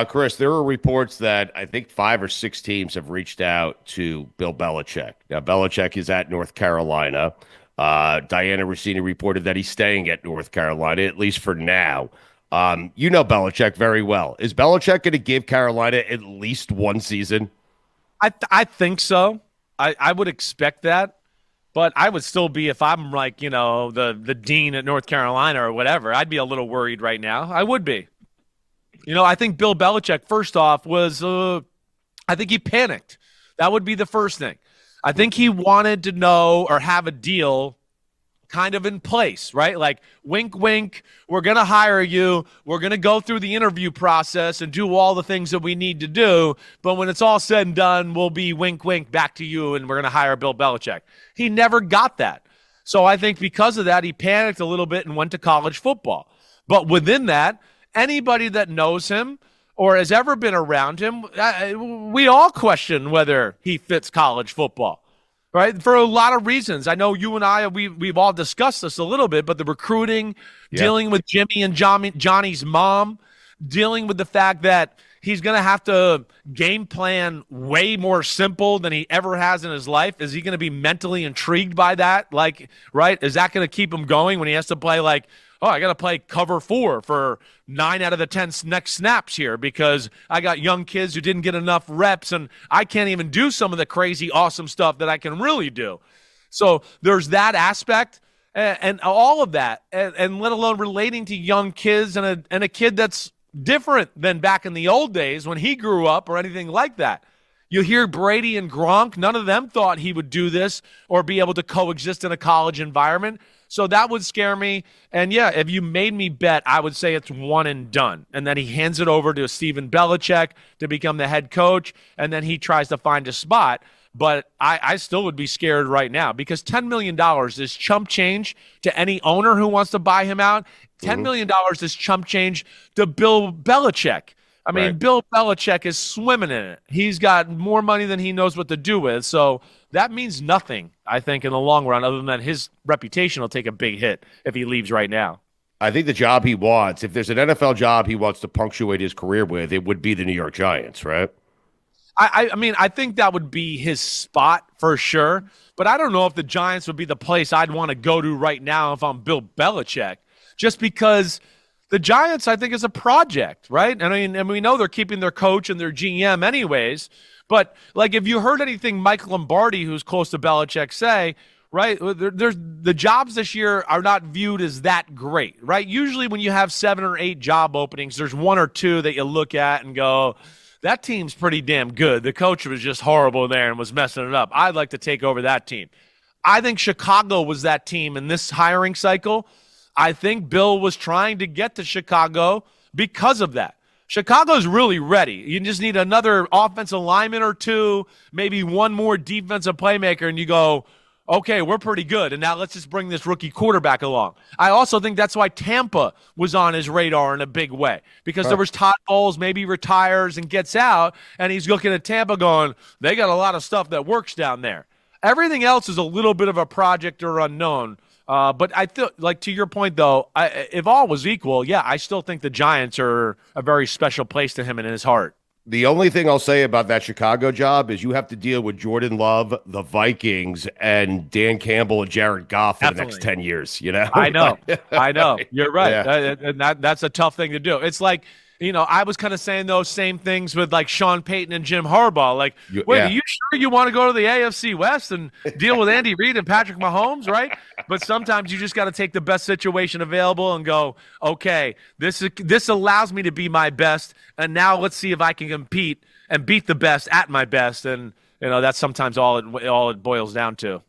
Chris, there are reports that I think 5 or 6 teams have reached out to Bill Belichick. Now, Belichick is at North Carolina. Diana Rossini reported that he's staying at North Carolina, at least for now. You know Belichick very well. Is Belichick going to give Carolina at least one season? I think so. I would expect that, but I would still be if I'm like the dean at North Carolina or whatever. I'd be a little worried right now. I would be. I think Bill Belichick, first off, I think he panicked. That would be the first thing. I think he wanted to know or have a deal kind of in place, right? Like, wink, wink, we're going to hire you. We're going to go through the interview process and do all the things that we need to do. But when it's all said and done, we'll be wink, wink back to you and we're going to hire Bill Belichick. He never got that. So I think because of that, he panicked a little bit and went to college football. But within that, anybody that knows him or has ever been around him, we all question whether he fits college football, right? For a lot of reasons. I know you and I, we've all discussed this a little bit, but the recruiting, dealing with Jimmy and Johnny's mom, dealing with the fact that he's going to have to game plan way more simple than he ever has in his life. Is he going to be mentally intrigued by that? Like, right? Is that going to keep him going when he has to play like, oh, I got to play cover 4 for 9 out of the 10 next snaps here because I got young kids who didn't get enough reps and I can't even do some of the crazy, awesome stuff that I can really do. So there's that aspect and all of that, and let alone relating to young kids and a kid that's different than back in the old days when he grew up or anything like that. You hear Brady and Gronk, none of them thought he would do this or be able to coexist in a college environment. So that would scare me. And yeah, if you made me bet, I would say it's one and done. And then he hands it over to Stephen Belichick to become the head coach. And then he tries to find a spot. But I still would be scared right now because $10 million is chump change to any owner who wants to buy him out. $10 million is chump change to Bill Belichick. I mean, right. Bill Belichick is swimming in it. He's got more money than he knows what to do with. So that means nothing, I think, in the long run, other than his reputation will take a big hit if he leaves right now. I think the job he wants, if there's an NFL job he wants to punctuate his career with, it would be the New York Giants, right? I mean, I think that would be his spot for sure. But I don't know if the Giants would be the place I'd want to go to right now if I'm Bill Belichick, just because – the Giants, I think, is a project, right? And I mean, and we know they're keeping their coach and their GM anyways. But like, if you heard anything Mike Lombardi, who's close to Belichick, say, right, there's the jobs this year are not viewed as that great, right? Usually, when you have 7 or 8 job openings, there's 1 or 2 that you look at and go, that team's pretty damn good. The coach was just horrible there and was messing it up. I'd like to take over that team. I think Chicago was that team in this hiring cycle. I think Bill was trying to get to Chicago because of that. Chicago's really ready. You just need another offensive lineman or 2, maybe 1 more defensive playmaker, and you go, okay, we're pretty good, and now let's just bring this rookie quarterback along. I also think that's why Tampa was on his radar in a big way, because there was Todd Bowles maybe retires and gets out, and he's looking at Tampa going, they got a lot of stuff that works down there. Everything else is a little bit of a project or unknown. But I feel like, to your point, though, if all was equal, yeah, I still think the Giants are a very special place to him and in his heart. The only thing I'll say about that Chicago job is you have to deal with Jordan Love, the Vikings, and Dan Campbell and Jared Goff for the next 10 years. You know, I know. You're right. Yeah. And that's a tough thing to do. It's like, I was kind of saying those same things with like Sean Payton and Jim Harbaugh. Like, wait, are you sure you want to go to the AFC West and deal with Andy Reid and Patrick Mahomes, right? But sometimes you just got to take the best situation available and go, okay, this allows me to be my best, and now let's see if I can compete and beat the best at my best. And that's sometimes all it boils down to.